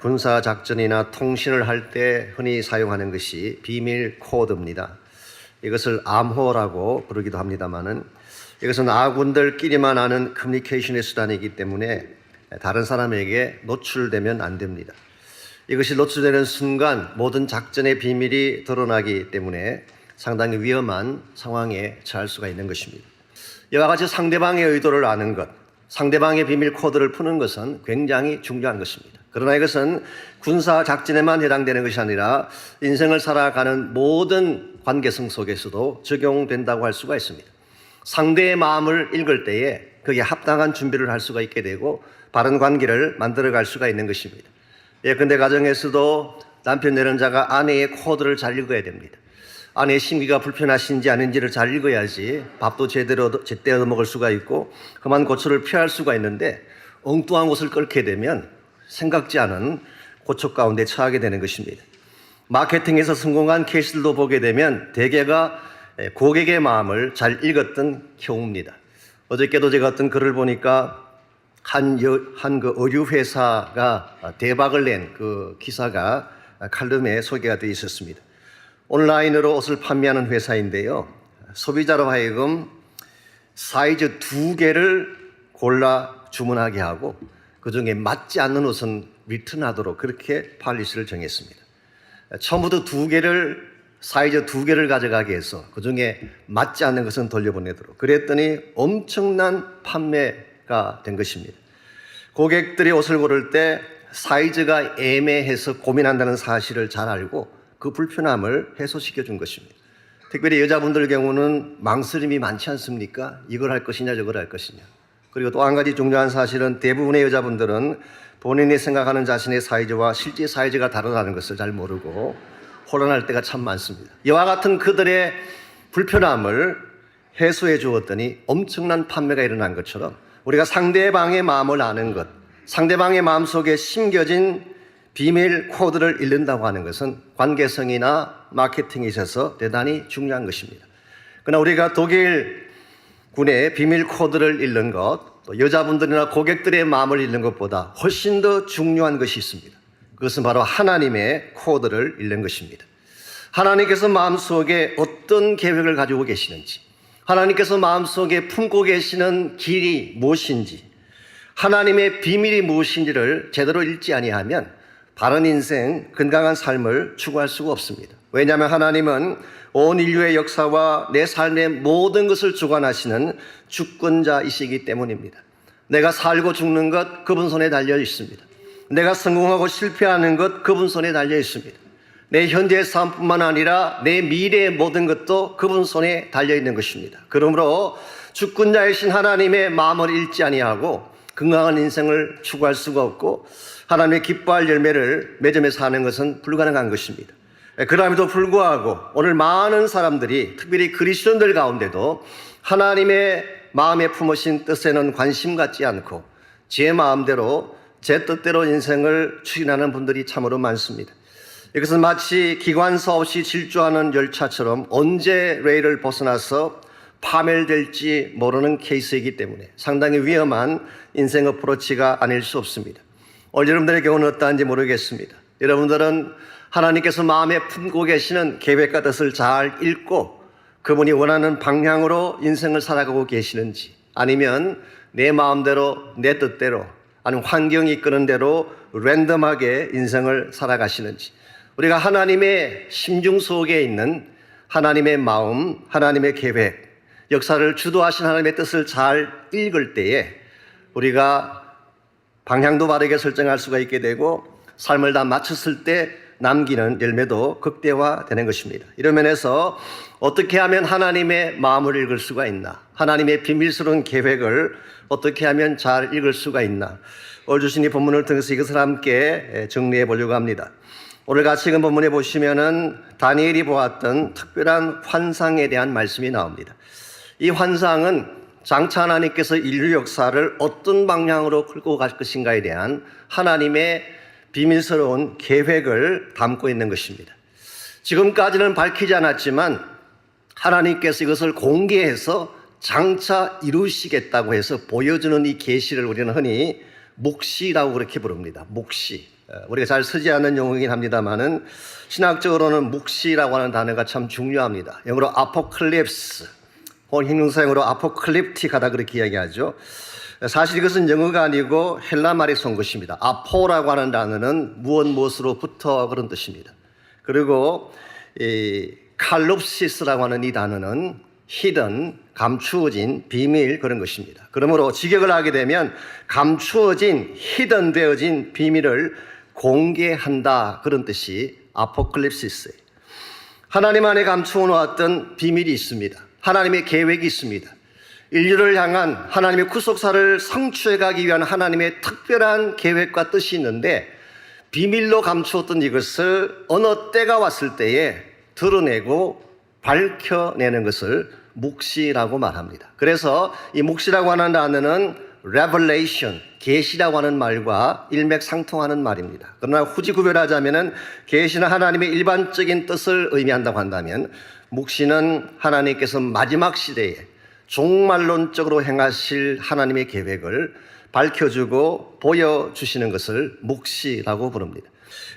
군사 작전이나 통신을 할 때 흔히 사용하는 것이 비밀 코드입니다. 이것을 암호라고 부르기도 합니다만은 이것은 아군들끼리만 아는 커뮤니케이션의 수단이기 때문에 다른 사람에게 노출되면 안 됩니다. 이것이 노출되는 순간 모든 작전의 비밀이 드러나기 때문에 상당히 위험한 상황에 처할 수가 있는 것입니다. 이와 같이 상대방의 의도를 아는 것, 상대방의 비밀 코드를 푸는 것은 굉장히 중요한 것입니다. 그러나 이것은 군사 작전에만 해당되는 것이 아니라 인생을 살아가는 모든 관계성 속에서도 적용된다고 할 수가 있습니다. 상대의 마음을 읽을 때에 거기에 합당한 준비를 할 수가 있게 되고 바른 관계를 만들어갈 수가 있는 것입니다. 예컨대 가정에서도 남편 내연자가 아내의 코드를 잘 읽어야 됩니다. 아내의 심기가 불편하신지 아닌지를 잘 읽어야지 밥도 제대로 먹을 수가 있고 험한 고초를 피할 수가 있는데 엉뚱한 곳을 끓게 되면 생각지 않은 고초 가운데 처하게 되는 것입니다. 마케팅에서 성공한 케이스들도 보게 되면 대개가 고객의 마음을 잘 읽었던 경우입니다. 어저께도 제가 어떤 글을 보니까 한 의류 회사가 대박을 낸 그 기사가 칼럼에 소개가 되어 있었습니다. 온라인으로 옷을 판매하는 회사인데요. 소비자로 하여금 사이즈 2개를 골라 주문하게 하고 그중에 맞지 않는 옷은 리턴하도록 그렇게 팔리시를 정했습니다. 처음부터 사이즈 2개를 가져가게 해서 그중에 맞지 않는 것은 돌려보내도록 그랬더니 엄청난 판매가 된 것입니다. 고객들이 옷을 고를 때 사이즈가 애매해서 고민한다는 사실을 잘 알고 그 불편함을 해소시켜 준 것입니다. 특별히 여자분들 경우는 망설임이 많지 않습니까? 이걸 할 것이냐 저걸 할 것이냐. 그리고 또 한 가지 중요한 사실은 대부분의 여자분들은 본인이 생각하는 자신의 사이즈와 실제 사이즈가 다르다는 것을 잘 모르고 혼란할 때가 참 많습니다. 이와 같은 그들의 불편함을 해소해 주었더니 엄청난 판매가 일어난 것처럼 우리가 상대방의 마음을 아는 것, 상대방의 마음속에 심겨진 비밀 코드를 읽는다고 하는 것은 관계성이나 마케팅에 있어서 대단히 중요한 것입니다. 그러나 우리가 독일 군의 비밀 코드를 읽는 것, 또 여자분들이나 고객들의 마음을 읽는 것보다 훨씬 더 중요한 것이 있습니다. 그것은 바로 하나님의 코드를 읽는 것입니다. 하나님께서 마음속에 어떤 계획을 가지고 계시는지, 하나님께서 마음속에 품고 계시는 길이 무엇인지, 하나님의 비밀이 무엇인지를 제대로 읽지 아니하면 바른 인생, 건강한 삶을 추구할 수가 없습니다. 왜냐하면 하나님은 온 인류의 역사와 내 삶의 모든 것을 주관하시는 주권자이시기 때문입니다. 내가 살고 죽는 것 그분 손에 달려 있습니다. 내가 성공하고 실패하는 것 그분 손에 달려 있습니다. 내 현재의 삶뿐만 아니라 내 미래의 모든 것도 그분 손에 달려 있는 것입니다. 그러므로 주권자이신 하나님의 마음을 읽지 아니하고 건강한 인생을 추구할 수가 없고 하나님의 기뻐할 열매를 맺으며 사는 것은 불가능한 것입니다. 그럼에도 불구하고 오늘 많은 사람들이 특별히 그리스도인들 가운데도 하나님의 마음에 품으신 뜻에는 관심 갖지 않고 제 마음대로 제 뜻대로 인생을 추진하는 분들이 참으로 많습니다. 이것은 마치 기관사 없이 질주하는 열차처럼 언제 레일을 벗어나서 파멸될지 모르는 케이스이기 때문에 상당히 위험한 인생 어프로치가 아닐 수 없습니다. 오늘 여러분들의 경우는 어떠한지 모르겠습니다. 여러분들은 하나님께서 마음에 품고 계시는 계획과 뜻을 잘 읽고 그분이 원하는 방향으로 인생을 살아가고 계시는지 아니면 내 마음대로 내 뜻대로 아니면 환경이 이끄는 대로 랜덤하게 인생을 살아가시는지 우리가 하나님의 심중 속에 있는 하나님의 마음, 하나님의 계획, 역사를 주도하신 하나님의 뜻을 잘 읽을 때에 우리가 방향도 바르게 설정할 수가 있게 되고 삶을 다 마쳤을 때 남기는 열매도 극대화되는 것입니다. 이런 면에서 어떻게 하면 하나님의 마음을 읽을 수가 있나? 하나님의 비밀스러운 계획을 어떻게 하면 잘 읽을 수가 있나? 오늘 주신 이 본문을 통해서 이것을 함께 정리해 보려고 합니다. 오늘 같이 읽은 본문에 보시면은 다니엘이 보았던 특별한 환상에 대한 말씀이 나옵니다. 이 환상은 장차 하나님께서 인류 역사를 어떤 방향으로 끌고 갈 것인가에 대한 하나님의 비밀스러운 계획을 담고 있는 것입니다. 지금까지는 밝히지 않았지만 하나님께서 이것을 공개해서 장차 이루시겠다고 해서 보여주는 이 계시를 우리는 흔히 묵시라고 그렇게 부릅니다. 묵시. 우리가 잘 쓰지 않는 용어이긴 합니다만은 신학적으로는 묵시라고 하는 단어가 참 중요합니다. 영어로 apocalypse, 혹은 형용사형으로 apocalyptic하다 그렇게 이야기하죠. 사실 이것은 영어가 아니고 헬라 말에서 온 것입니다. 아포라고 하는 단어는 무엇으로부터 그런 뜻입니다. 그리고 이 칼롭시스라고 하는 이 단어는 hidden, 감추어진, 비밀 그런 것입니다. 그러므로 직역을 하게 되면 감추어진, hidden 되어진 비밀을 공개한다 그런 뜻이 아포칼립시스예요. 하나님 안에 감추어 놓았던 비밀이 있습니다. 하나님의 계획이 있습니다. 인류를 향한 하나님의 구속사를 성취해 가기 위한 하나님의 특별한 계획과 뜻이 있는데 비밀로 감추었던 이것을 어느 때가 왔을 때에 드러내고 밝혀내는 것을 묵시라고 말합니다. 그래서 이 묵시라고 하는 단어는 revelation, 계시라고 하는 말과 일맥상통하는 말입니다. 그러나 굳이 구별하자면은 계시는 하나님의 일반적인 뜻을 의미한다고 한다면 묵시는 하나님께서 마지막 시대에 종말론적으로 행하실 하나님의 계획을 밝혀주고 보여주시는 것을 묵시라고 부릅니다.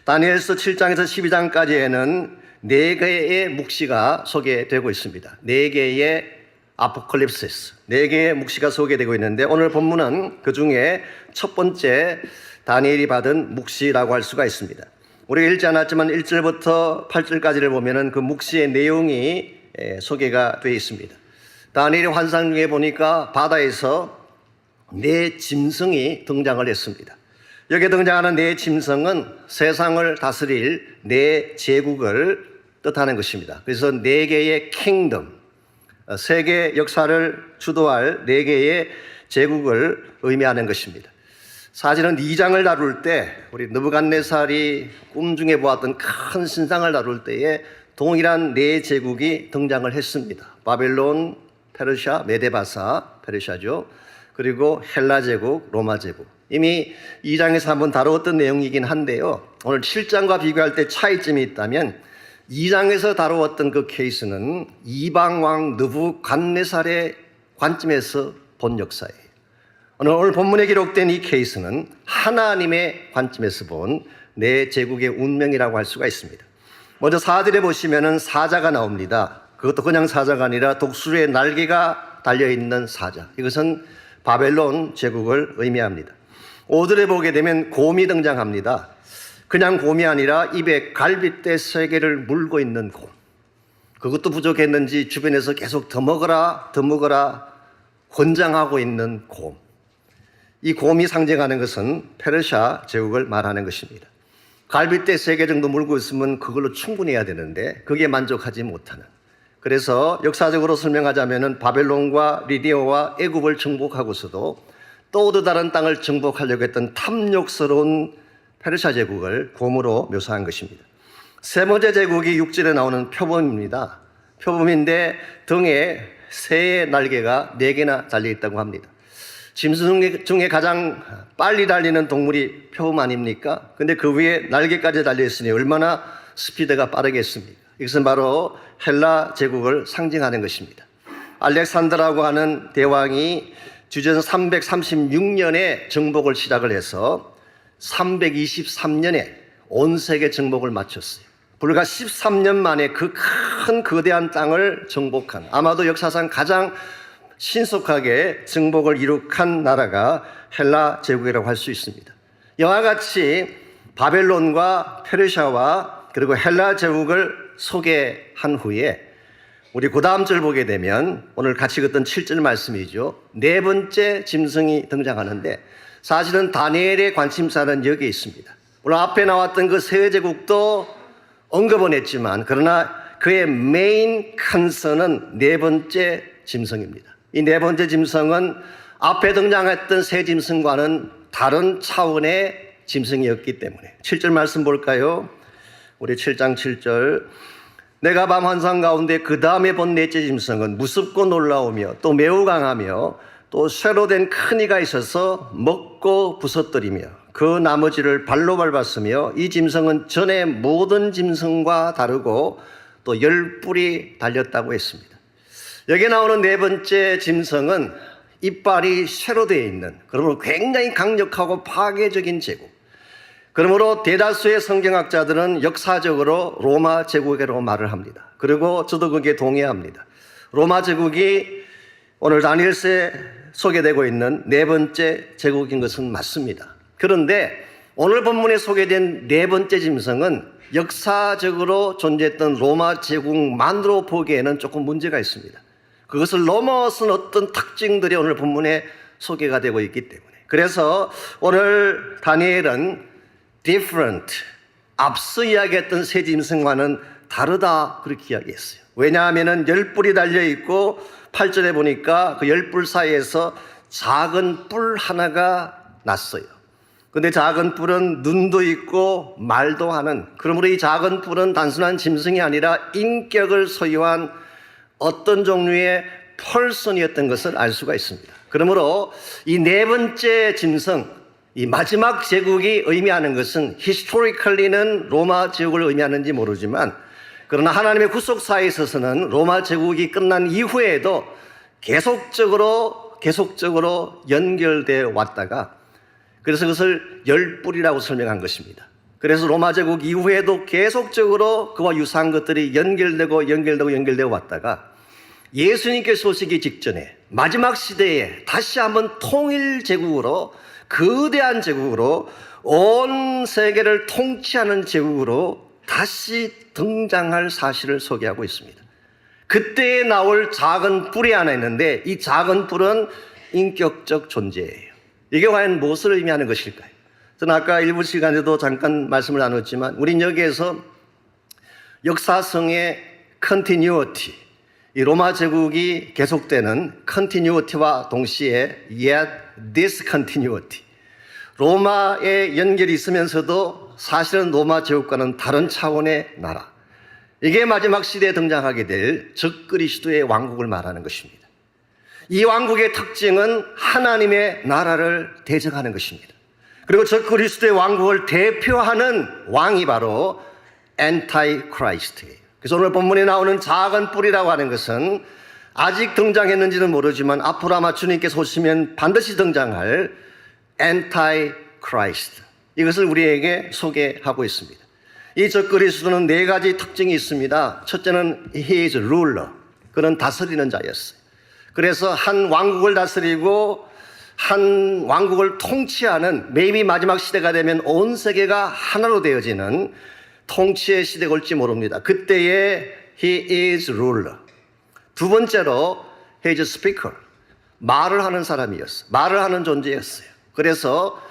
다니엘서 7장에서 12장까지에는 4개의 묵시가 소개되고 있습니다. 4개의 아포칼립시스, 4개의 묵시가 소개되고 있는데 오늘 본문은 그 중에 첫 번째 다니엘이 받은 묵시라고 할 수가 있습니다. 우리가 읽지 않았지만 1절부터 8절까지를 보면은 그 묵시의 내용이 소개가 되어 있습니다. 다니엘의 환상 중에 보니까 바다에서 4 짐승이 등장을 했습니다. 여기에 등장하는 4 짐승은 세상을 다스릴 4 제국을 뜻하는 것입니다. 그래서 4개의 킹덤, 세계 역사를 주도할 4개의 제국을 의미하는 것입니다. 사실은 2장을 다룰 때 우리 느부갓네살이 꿈 중에 보았던 큰 신상을 다룰 때에 동일한 4 제국이 등장을 했습니다. 바벨론, 페르시아, 메데바사, 페르시아죠. 그리고 헬라 제국, 로마 제국. 이미 2장에서 한번 다루었던 내용이긴 한데요. 오늘 7장과 비교할 때 차이점이 있다면 2장에서 다루었던 그 케이스는 이방왕 느부갓네살의 관점에서 본 역사예요. 오늘 본문에 기록된 이 케이스는 하나님의 관점에서 본 4 제국의 운명이라고 할 수가 있습니다. 먼저 4절에 보시면은 사자가 나옵니다. 그것도 그냥 사자가 아니라 독수리의 날개가 달려있는 사자. 이것은 바벨론 제국을 의미합니다. 5절에 보게 되면 곰이 등장합니다. 그냥 곰이 아니라 입에 갈빗대 3개를 물고 있는 곰. 그것도 부족했는지 주변에서 계속 더 먹어라 권장하고 있는 곰. 이 곰이 상징하는 것은 페르시아 제국을 말하는 것입니다. 갈빗대 3개 정도 물고 있으면 그걸로 충분해야 되는데 그게 만족하지 못하는. 그래서 역사적으로 설명하자면 바벨론과 리디아와 애굽을 정복하고서도 또 다른 땅을 정복하려고 했던 탐욕스러운 페르시아 제국을 곰으로 묘사한 것입니다. 세 번째 제국이 6절에 나오는 표범입니다. 표범인데 등에 새의 날개가 4개나 달려있다고 합니다. 짐승 중에 가장 빨리 달리는 동물이 표범 아닙니까? 근데 그 위에 날개까지 달려있으니 얼마나 스피드가 빠르겠습니까? 이것은 바로 헬라 제국을 상징하는 것입니다. 알렉산더라고 하는 대왕이 주전 336년에 정복을 시작을 해서 323년에 온 세계 정복을 마쳤어요. 불과 13년 만에 그 큰 거대한 땅을 정복한, 아마도 역사상 가장 신속하게 정복을 이룩한 나라가 헬라 제국이라고 할 수 있습니다. 이와 같이 바벨론과 페르시아와 그리고 헬라 제국을 소개한 후에 우리 그 다음 절 보게 되면 오늘 같이 읽었던 7절 말씀이죠. 4번째 짐승이 등장하는데 사실은 다니엘의 관심사는 여기에 있습니다. 물론 앞에 나왔던 그 세 제국도 언급은 했지만 그러나 그의 메인 컨선은 4번째 짐승입니다. 이 4번째 짐승은 앞에 등장했던 세 짐승과는 다른 차원의 짐승이었기 때문에 7절 말씀 볼까요? 우리 7장 7절 내가 밤 환상 가운데 그 다음에 본 4째 짐승은 무섭고 놀라우며 또 매우 강하며 또 쇠로 된 큰 이가 있어서 먹고 부서뜨리며 그 나머지를 발로 밟았으며 이 짐승은 전에 모든 짐승과 다르고 또 10뿔이 달렸다고 했습니다. 여기에 나오는 4번째 짐승은 이빨이 쇠로 되어 있는, 그러므로 굉장히 강력하고 파괴적인 제국. 그러므로 대다수의 성경학자들은 역사적으로 로마 제국이라고 말을 합니다. 그리고 저도 거기에 동의합니다. 로마 제국이 오늘 다니엘서에 소개되고 있는 네 번째 제국인 것은 맞습니다. 그런데 오늘 본문에 소개된 네 번째 짐승은 역사적으로 존재했던 로마 제국만으로 보기에는 조금 문제가 있습니다. 그것을 넘어선 어떤 특징들이 오늘 본문에 소개가 되고 있기 때문에. 그래서 오늘 다니엘은 different, 앞서 이야기했던 새 짐승과는 다르다 그렇게 이야기했어요. 왜냐하면 10뿔이 달려있고 8절에 보니까 그 10뿔 사이에서 작은 뿔 하나가 났어요. 근데 작은 뿔은 눈도 있고 말도 하는, 그러므로 이 작은 뿔은 단순한 짐승이 아니라 인격을 소유한 어떤 종류의 펄슨이었던 것을 알 수가 있습니다. 그러므로 이 네 번째 짐승, 이 마지막 제국이 의미하는 것은 historically는 로마 제국을 의미하는지 모르지만, 그러나 하나님의 구속사에 있어서는 로마 제국이 끝난 이후에도 계속적으로 연결되어 왔다가, 그래서 그것을 열뿔이라고 설명한 것입니다. 그래서 로마 제국 이후에도 계속적으로 그와 유사한 것들이 연결되어 왔다가 예수님께서 오시기 직전에 마지막 시대에 다시 한번 통일 제국으로, 거대한 제국으로, 온 세계를 통치하는 제국으로 다시 등장할 사실을 소개하고 있습니다. 그때에 나올 작은 뿔이 하나 있는데 이 작은 뿔은 인격적 존재예요. 이게 과연 무엇을 의미하는 것일까요? 저는 아까 일부 시간에도 잠깐 말씀을 나눴지만 우린 여기에서 역사성의 continuity, 이 로마 제국이 계속되는 continuity와 동시에 yet discontinuity, 로마의 연결이 있으면서도 사실은 로마 제국과는 다른 차원의 나라, 이게 마지막 시대에 등장하게 될 적그리스도의 왕국을 말하는 것입니다. 이 왕국의 특징은 하나님의 나라를 대적하는 것입니다. 그리고 적그리스도의 왕국을 대표하는 왕이 바로 엔타이크라이스트예요. 그래서 오늘 본문에 나오는 작은 뿔이라고 하는 것은 아직 등장했는지는 모르지만 앞으로 아마 주님께서 오시면 반드시 등장할 엔타이크라이스트, 이것을 우리에게 소개하고 있습니다. 이 적그리스도는 네 가지 특징이 있습니다. 첫째는 he is ruler, 그는 다스리는 자였어요. 그래서 한 왕국을 다스리고 한 왕국을 통치하는, maybe 마지막 시대가 되면 온 세계가 하나로 되어지는 통치의 시대가 올지 모릅니다. 그때에 he is ruler. 두 번째로 he is speaker, 말을 하는 사람이었어요. 말을 하는 존재였어요. 그래서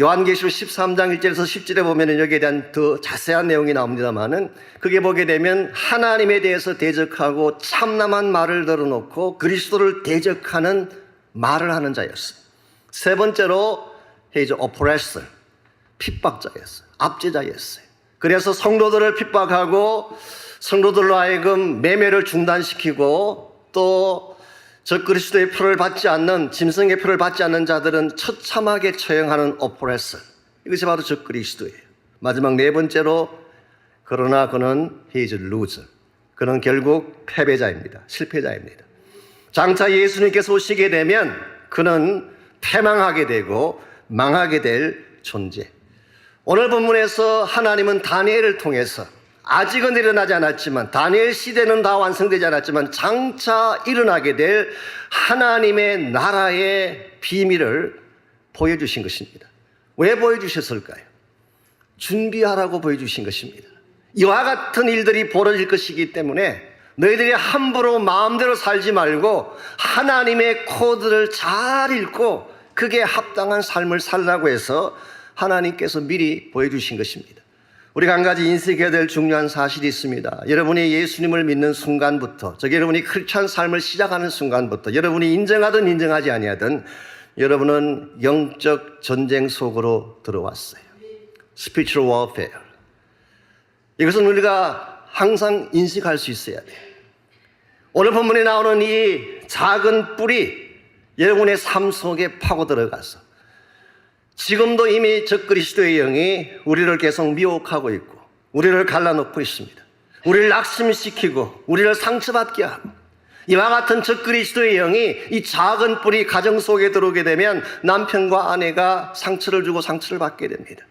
요한계시록 13장 1절에서 10절에 보면 여기에 대한 더 자세한 내용이 나옵니다만은, 그게 보게 되면 하나님에 대해서 대적하고 참남한 말을 들어놓고 그리스도를 대적하는 말을 하는 자였어요. 세 번째로 he is oppressor, 핍박자였어요. 압제자였어요. 그래서 성도들을 핍박하고 성도들로 하여금 매매를 중단시키고, 또 적그리스도의 표를 받지 않는, 짐승의 표를 받지 않는 자들은 처참하게 처형하는 오프레서, 이것이 바로 적그리스도예요. 마지막 네 번째로, 그러나 그는 he is loser, 그는 결국 패배자입니다. 실패자입니다. 장차 예수님께서 오시게 되면 그는 패망하게 되고 망하게 될 존재. 오늘 본문에서 하나님은 다니엘을 통해서, 아직은 일어나지 않았지만, 다니엘 시대는 다 완성되지 않았지만 장차 일어나게 될 하나님의 나라의 비밀을 보여주신 것입니다. 왜 보여주셨을까요? 준비하라고 보여주신 것입니다. 이와 같은 일들이 벌어질 것이기 때문에 너희들이 함부로 마음대로 살지 말고 하나님의 코드를 잘 읽고 그게 합당한 삶을 살라고 해서 하나님께서 미리 보여주신 것입니다. 우리가 한 가지 인식해야 될 중요한 사실이 있습니다. 여러분이 예수님을 믿는 순간부터, 즉 여러분이 크리스찬 삶을 시작하는 순간부터, 여러분이 인정하든 인정하지 아니하든 여러분은 영적 전쟁 속으로 들어왔어요. Spiritual warfare. 이것은 우리가 항상 인식할 수 있어야 돼요. 오늘 본문에 나오는 이 작은 뿔이 여러분의 삶 속에 파고 들어가서 지금도 이미 적그리스도의 영이 우리를 계속 미혹하고 있고 우리를 갈라놓고 있습니다. 우리를 낙심시키고 우리를 상처받게 하고, 이와 같은 적그리스도의 영이 이 작은 뿔이 가정 속에 들어오게 되면 남편과 아내가 상처를 주고 상처를 받게 됩니다.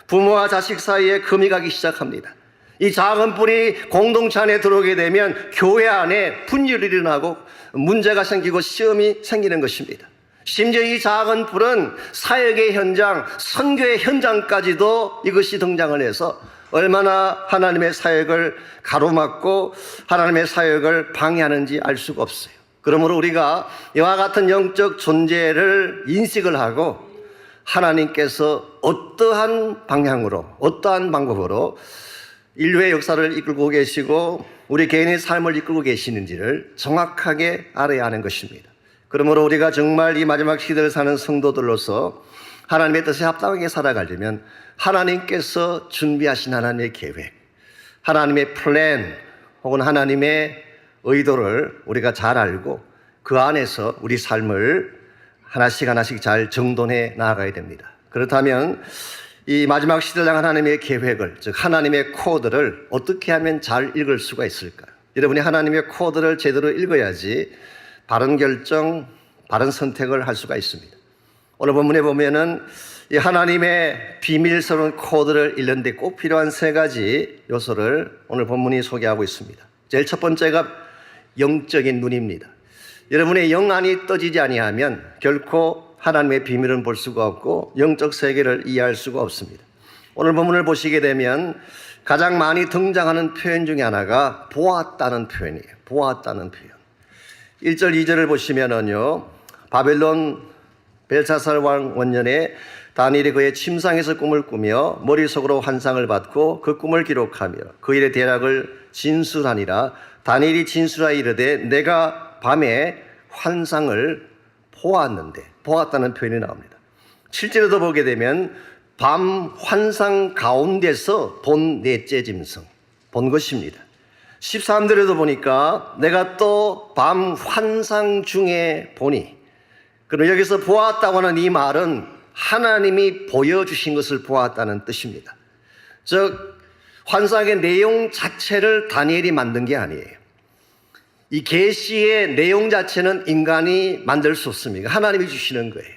부모와 자식 사이에 금이 가기 시작합니다. 이 작은 뿔이 공동체 안에 들어오게 되면 교회 안에 분열이 일어나고 문제가 생기고 시험이 생기는 것입니다. 심지어 이 작은 뿔은 사역의 현장, 선교의 현장까지도 이것이 등장을 해서 얼마나 하나님의 사역을 가로막고 하나님의 사역을 방해하는지 알 수가 없어요. 그러므로 우리가 이와 같은 영적 존재를 인식을 하고 하나님께서 어떠한 방향으로, 어떠한 방법으로 인류의 역사를 이끌고 계시고 우리 개인의 삶을 이끌고 계시는지를 정확하게 알아야 하는 것입니다. 그러므로 우리가 정말 이 마지막 시대를 사는 성도들로서 하나님의 뜻에 합당하게 살아가려면 하나님께서 준비하신 하나님의 계획, 하나님의 플랜 혹은 하나님의 의도를 우리가 잘 알고 그 안에서 우리 삶을 하나씩 하나씩 잘 정돈해 나아가야 됩니다. 그렇다면 이 마지막 시대를 향한 하나님의 계획을, 즉 하나님의 코드를 어떻게 하면 잘 읽을 수가 있을까요? 여러분이 하나님의 코드를 제대로 읽어야지 바른 결정, 바른 선택을 할 수가 있습니다. 오늘 본문에 보면은 이 하나님의 비밀스러운 코드를 읽는 데 꼭 필요한 세 가지 요소를 오늘 본문이 소개하고 있습니다. 제일 첫 번째가 영적인 눈입니다. 여러분의 영 안이 떠지지 아니하면 결코 하나님의 비밀은 볼 수가 없고 영적 세계를 이해할 수가 없습니다. 오늘 본문을 보시게 되면 가장 많이 등장하는 표현 중에 하나가 보았다는 표현이에요. 보았다는 표현. 1절, 2절을 보시면은요, 바벨론 벨사살 왕 원년에 다니엘이 그의 침상에서 꿈을 꾸며 머릿속으로 환상을 받고 그 꿈을 기록하며 그 일의 대략을 진술하니라. 다니엘이 진술하여 이르되 내가 밤에 환상을 보았는데, 보았다는 표현이 나옵니다. 7절에도 보게 되면 밤 환상 가운데서 본 넷째 짐승, 본 것입니다. 13절에도 보니까 내가 또 밤 환상 중에 보니, 그럼 여기서 보았다고 하는 이 말은 하나님이 보여주신 것을 보았다는 뜻입니다. 즉 환상의 내용 자체를 다니엘이 만든 게 아니에요. 이 계시의 내용 자체는 인간이 만들 수 없습니다. 하나님이 주시는 거예요.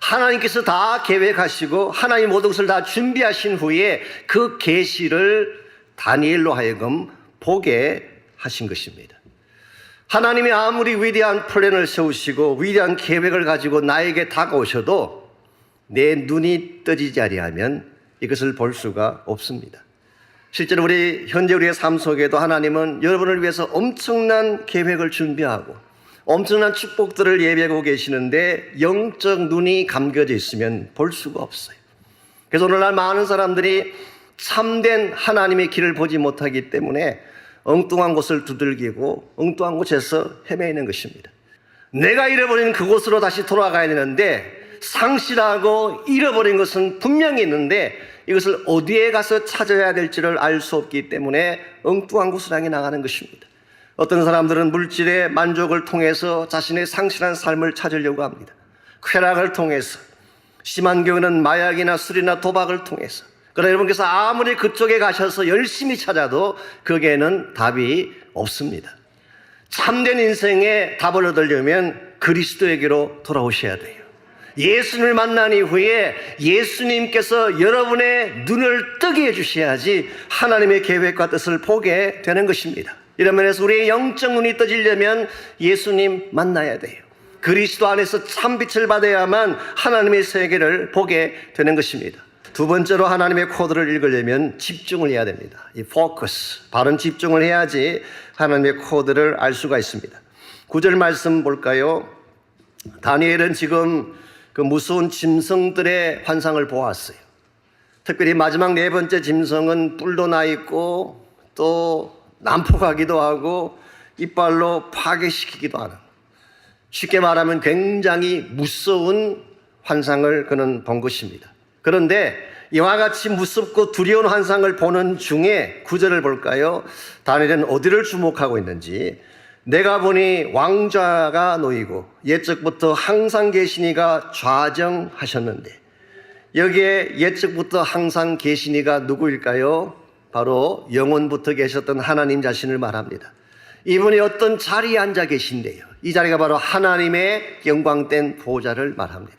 하나님께서 다 계획하시고 하나님 모든 것을 다 준비하신 후에 그 계시를 다니엘로 하여금 보게 하신 것입니다. 하나님이 아무리 위대한 플랜을 세우시고 위대한 계획을 가지고 나에게 다가오셔도 내 눈이 떠지지 아니하면 이것을 볼 수가 없습니다. 실제로 현재 우리의 삶 속에도 하나님은 여러분을 위해서 엄청난 계획을 준비하고 엄청난 축복들을 예비하고 계시는데 영적 눈이 감겨져 있으면 볼 수가 없어요. 그래서 오늘날 많은 사람들이 참된 하나님의 길을 보지 못하기 때문에 엉뚱한 곳을 두들기고 엉뚱한 곳에서 헤매이는 것입니다. 내가 잃어버린 그곳으로 다시 돌아가야 되는데 상실하고 잃어버린 것은 분명히 있는데 이것을 어디에 가서 찾아야 될지를 알 수 없기 때문에 엉뚱한 곳을 향해 나가는 것입니다. 어떤 사람들은 물질의 만족을 통해서 자신의 상실한 삶을 찾으려고 합니다. 쾌락을 통해서, 심한 경우는 마약이나 술이나 도박을 통해서. 그러나 여러분께서 아무리 그쪽에 가셔서 열심히 찾아도 거기에는 답이 없습니다. 참된 인생의 답을 얻으려면 그리스도에게로 돌아오셔야 돼요. 예수님을 만난 이후에 예수님께서 여러분의 눈을 뜨게 해주셔야지 하나님의 계획과 뜻을 보게 되는 것입니다. 이런 면에서 우리의 영적 눈이 떠지려면 예수님 만나야 돼요. 그리스도 안에서 참빛을 받아야만 하나님의 세계를 보게 되는 것입니다. 두 번째로 하나님의 코드를 읽으려면 집중을 해야 됩니다. 이 포커스, 바른 집중을 해야지 하나님의 코드를 알 수가 있습니다. 9절 말씀 볼까요? 다니엘은 지금 그 무서운 짐승들의 환상을 보았어요. 특별히 마지막 네 번째 짐승은 뿔도 나 있고 또 난폭하기도 하고 이빨로 파괴시키기도 하는, 쉽게 말하면 굉장히 무서운 환상을 그는 본 것입니다. 그런데 이와 같이 무섭고 두려운 환상을 보는 중에 9절을 볼까요? 다니엘은 어디를 주목하고 있는지, 내가 보니 왕좌가 놓이고 옛적부터 항상 계시니가 좌정하셨는데, 여기에 옛적부터 항상 계시니가 누구일까요? 바로 영원부터 계셨던 하나님 자신을 말합니다. 이분이 어떤 자리에 앉아 계신데요, 이 자리가 바로 하나님의 영광된 보좌를 말합니다.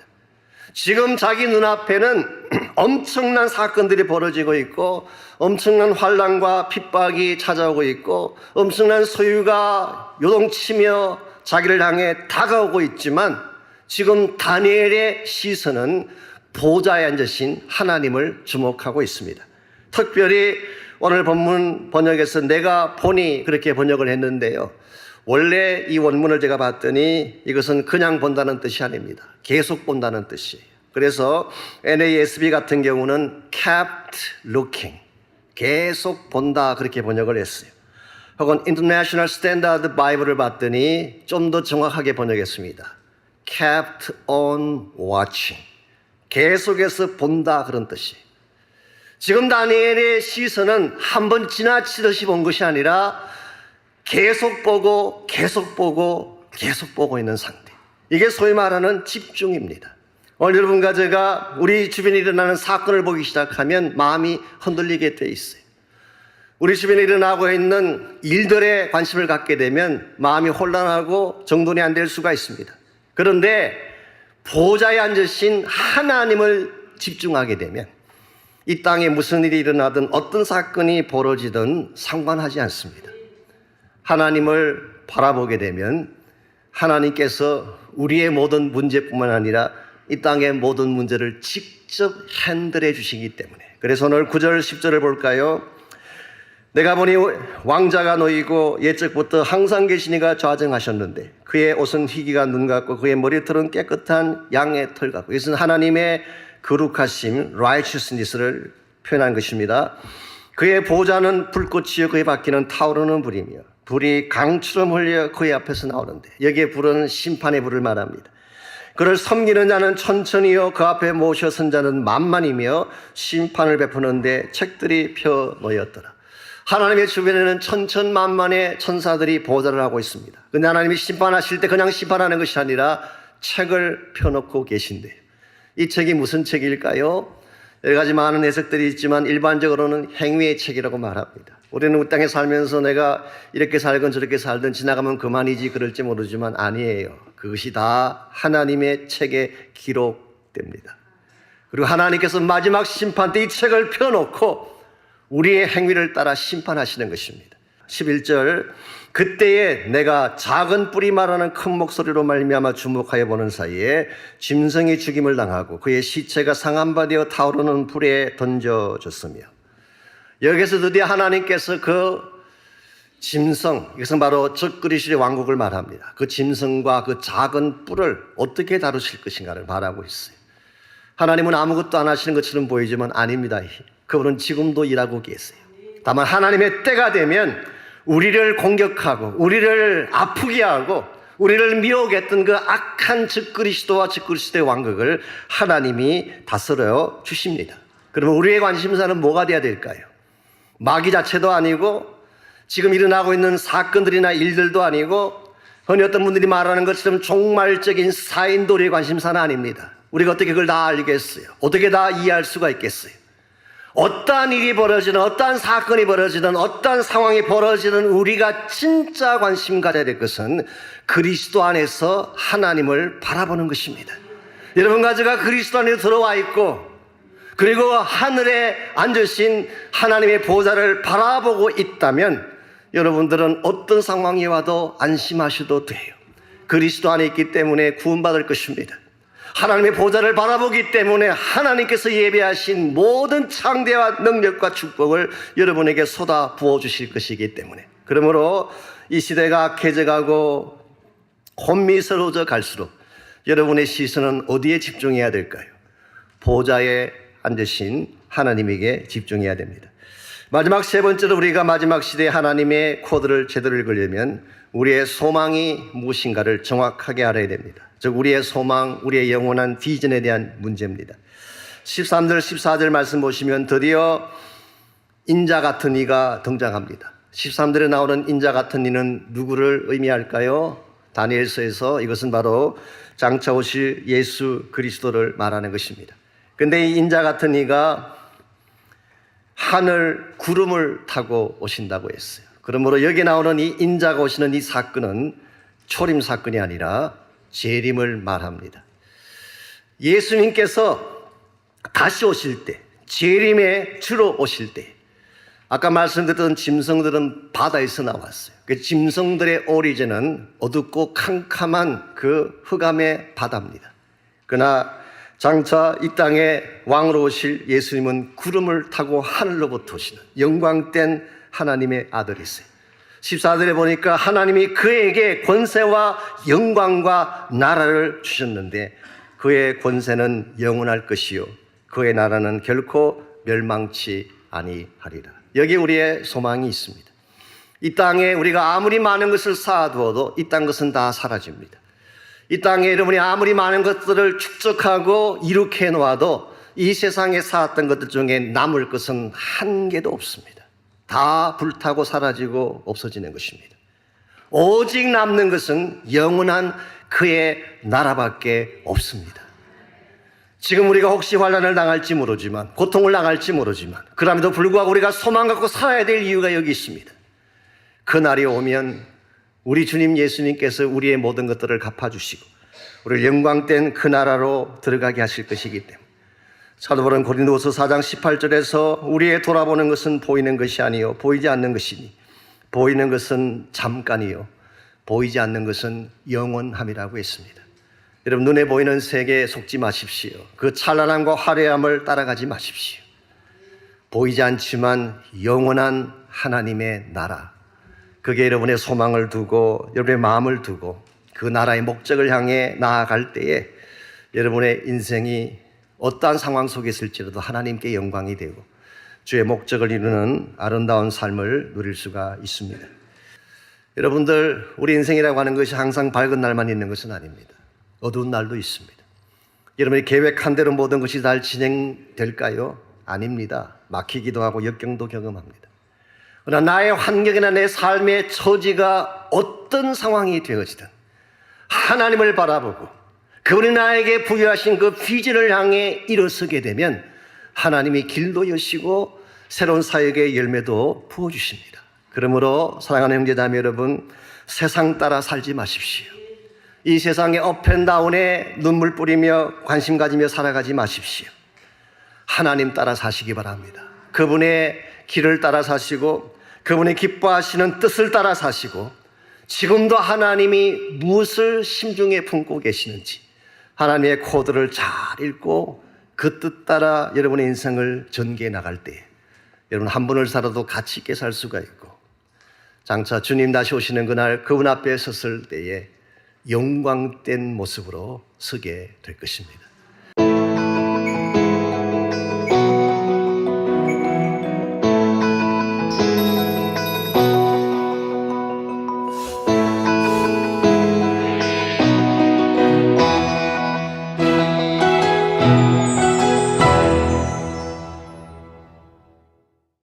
지금 자기 눈앞에는 엄청난 사건들이 벌어지고 있고 엄청난 환난과 핍박이 찾아오고 있고 엄청난 소유가 요동치며 자기를 향해 다가오고 있지만 지금 다니엘의 시선은 보좌에 앉으신 하나님을 주목하고 있습니다. 특별히 오늘 본문 번역에서 내가 보니 그렇게 번역을 했는데요. 원래 이 원문을 제가 봤더니 이것은 그냥 본다는 뜻이 아닙니다. 계속 본다는 뜻이에요. 그래서 NASB 같은 경우는 kept looking, 계속 본다 그렇게 번역을 했어요. 혹은 International Standard Bible을 봤더니 좀 더 정확하게 번역했습니다. kept on watching, 계속해서 본다 그런 뜻이에요. 지금 다니엘의 시선은 한번 지나치듯이 본 것이 아니라 계속 보고 계속 보고 계속 보고 있는 상태. 이게 소위 말하는 집중입니다. 오늘 여러분과 제가 우리 주변에 일어나는 사건을 보기 시작하면 마음이 흔들리게 돼 있어요. 우리 주변에 일어나고 있는 일들에 관심을 갖게 되면 마음이 혼란하고 정돈이 안 될 수가 있습니다. 그런데 보좌에 앉으신 하나님을 집중하게 되면 이 땅에 무슨 일이 일어나든 어떤 사건이 벌어지든 상관하지 않습니다. 하나님을 바라보게 되면 하나님께서 우리의 모든 문제뿐만 아니라 이 땅의 모든 문제를 직접 핸들해 주시기 때문에, 그래서 오늘 9절 10절을 볼까요? 내가 보니 왕자가 놓이고 옛적부터 항상 계신 이가 좌정하셨는데 그의 옷은 희기가 눈 같고 그의 머리털은 깨끗한 양의 털 같고, 이것은 하나님의 거룩하심, righteousness를 표현한 것입니다. 그의 보좌는 불꽃이요 그의 바퀴는 타오르는 불이며 불이 강처럼 흘려 그의 앞에서 나오는데, 여기에 불은 심판의 불을 말합니다. 그를 섬기는 자는 천천히요 그 앞에 모셔 선 자는 만만이며 심판을 베푸는데 책들이 펴 놓였더라. 하나님의 주변에는 천천만만의 천사들이 보좌를 하고 있습니다. 근데 하나님이 심판하실 때 그냥 심판하는 것이 아니라 책을 펴놓고 계신대요. 이 책이 무슨 책일까요? 여러 가지 많은 해석들이 있지만 일반적으로는 행위의 책이라고 말합니다. 우리는 이 땅에 살면서 내가 이렇게 살건 저렇게 살든 지나가면 그만이지 그럴지 모르지만 아니에요. 그것이 다 하나님의 책에 기록됩니다. 그리고 하나님께서 마지막 심판 때 이 책을 펴놓고 우리의 행위를 따라 심판하시는 것입니다. 11절 그때에 내가 작은 뿌리 말하는 큰 목소리로 말미암아 주목하여 보는 사이에 짐승이 죽임을 당하고 그의 시체가 상한바되어 타오르는 불에 던져졌으며, 여기서 드디어 하나님께서 그 짐승, 이것은 바로 적그리스도의 왕국을 말합니다. 그 짐승과 그 작은 뿔을 어떻게 다루실 것인가를 말하고 있어요. 하나님은 아무것도 안 하시는 것처럼 보이지만 아닙니다. 그분은 지금도 일하고 계세요. 다만 하나님의 때가 되면 우리를 공격하고 우리를 아프게 하고 우리를 미혹 했던 그 악한 적그리스도와 적그리스도의 왕국을 하나님이 다스려 주십니다. 그러면 우리의 관심사는 뭐가 돼야 될까요? 마귀 자체도 아니고 지금 일어나고 있는 사건들이나 일들도 아니고 흔히 어떤 분들이 말하는 것처럼 종말적인 사인도리의 관심사는 아닙니다. 우리가 어떻게 그걸 다 알겠어요? 어떻게 다 이해할 수가 있겠어요? 어떠한 일이 벌어지든 어떠한 사건이 벌어지든 어떠한 상황이 벌어지든 우리가 진짜 관심 가져야 될 것은 그리스도 안에서 하나님을 바라보는 것입니다. 여러분과 제가 그리스도 안에 들어와 있고 그리고 하늘에 앉으신 하나님의 보좌를 바라보고 있다면 여러분들은 어떤 상황이 와도 안심하셔도 돼요. 그리스도 안에 있기 때문에 구원받을 것입니다. 하나님의 보좌를 바라보기 때문에 하나님께서 예배하신 모든 창대와 능력과 축복을 여러분에게 쏟아 부어주실 것이기 때문에, 그러므로 이 시대가 악해져가고 혼미스러워져 갈수록 여러분의 시선은 어디에 집중해야 될까요? 보좌에 앉으신 하나님에게 집중해야 됩니다. 마지막 세 번째로 우리가 마지막 시대에 하나님의 코드를 제대로 읽으려면 우리의 소망이 무엇인가를 정확하게 알아야 됩니다. 즉 우리의 소망, 우리의 영원한 비전에 대한 문제입니다. 13절 14절 말씀 보시면 드디어 인자 같은 이가 등장합니다. 13절에 나오는 인자 같은 이는 누구를 의미할까요? 다니엘서에서 이것은 바로 장차 오실 예수 그리스도를 말하는 것입니다. 그런데 이 인자 같은 이가 하늘 구름을 타고 오신다고 했어요. 그러므로 여기 나오는 이 인자가 오시는 이 사건은 초림 사건이 아니라 재림을 말합니다. 예수님께서 다시 오실 때, 재림의 주로 오실 때, 아까 말씀드렸던 짐승들은 바다에서 나왔어요. 그 짐승들의 오리진은 어둡고 캄캄한 그 흑암의 바다입니다. 그러나 장차 이 땅에 왕으로 오실 예수님은 구름을 타고 하늘로부터 오시는 영광된 하나님의 아들이세요. 14절에 보니까 하나님이 그에게 권세와 영광과 나라를 주셨는데 그의 권세는 영원할 것이요 그의 나라는 결코 멸망치 아니하리라. 여기 우리의 소망이 있습니다. 이 땅에 우리가 아무리 많은 것을 쌓아두어도 이 땅 것은 다 사라집니다. 이 땅에 여러분이 아무리 많은 것들을 축적하고 이룩해 놓아도 이 세상에 쌓았던 것들 중에 남을 것은 한 개도 없습니다. 다 불타고 사라지고 없어지는 것입니다. 오직 남는 것은 영원한 그의 나라밖에 없습니다. 지금 우리가 혹시 환난을 당할지 모르지만, 고통을 당할지 모르지만, 그럼에도 불구하고 우리가 소망 갖고 살아야 될 이유가 여기 있습니다. 그 날이 오면 우리 주님 예수님께서 우리의 모든 것들을 갚아주시고 우리를 영광된 그 나라로 들어가게 하실 것이기 때문에 사도 바울은 고린도후서 4장 18절에서 우리의 돌아보는 것은 보이는 것이 아니요 보이지 않는 것이니 보이는 것은 잠깐이요 보이지 않는 것은 영원함이라고 했습니다. 여러분, 눈에 보이는 세계에 속지 마십시오. 그 찬란함과 화려함을 따라가지 마십시오. 보이지 않지만 영원한 하나님의 나라, 그게 여러분의 소망을 두고 여러분의 마음을 두고 그 나라의 목적을 향해 나아갈 때에 여러분의 인생이 어떠한 상황 속에 있을지라도 하나님께 영광이 되고 주의 목적을 이루는 아름다운 삶을 누릴 수가 있습니다. 여러분들, 우리 인생이라고 하는 것이 항상 밝은 날만 있는 것은 아닙니다. 어두운 날도 있습니다. 여러분이 계획한 대로 모든 것이 잘 진행될까요? 아닙니다. 막히기도 하고 역경도 경험합니다. 그러나 나의 환경이나 내 삶의 처지가 어떤 상황이 되어지든 하나님을 바라보고 그분이 나에게 부여하신 그 비전을 향해 일어서게 되면 하나님이 길도 여시고 새로운 사역의 열매도 부어주십니다. 그러므로 사랑하는 형제자매 여러분, 세상 따라 살지 마십시오. 이 세상의 업앤다운에 눈물 뿌리며 관심 가지며 살아가지 마십시오. 하나님 따라 사시기 바랍니다. 그분의 길을 따라 사시고 그분이 기뻐하시는 뜻을 따라 사시고 지금도 하나님이 무엇을 심중에 품고 계시는지 하나님의 코드를 잘 읽고 그 뜻 따라 여러분의 인생을 전개해 나갈 때 여러분 한 분을 살아도 가치 있게 살 수가 있고 장차 주님 다시 오시는 그날 그분 앞에 섰을 때에 영광된 모습으로 서게 될 것입니다.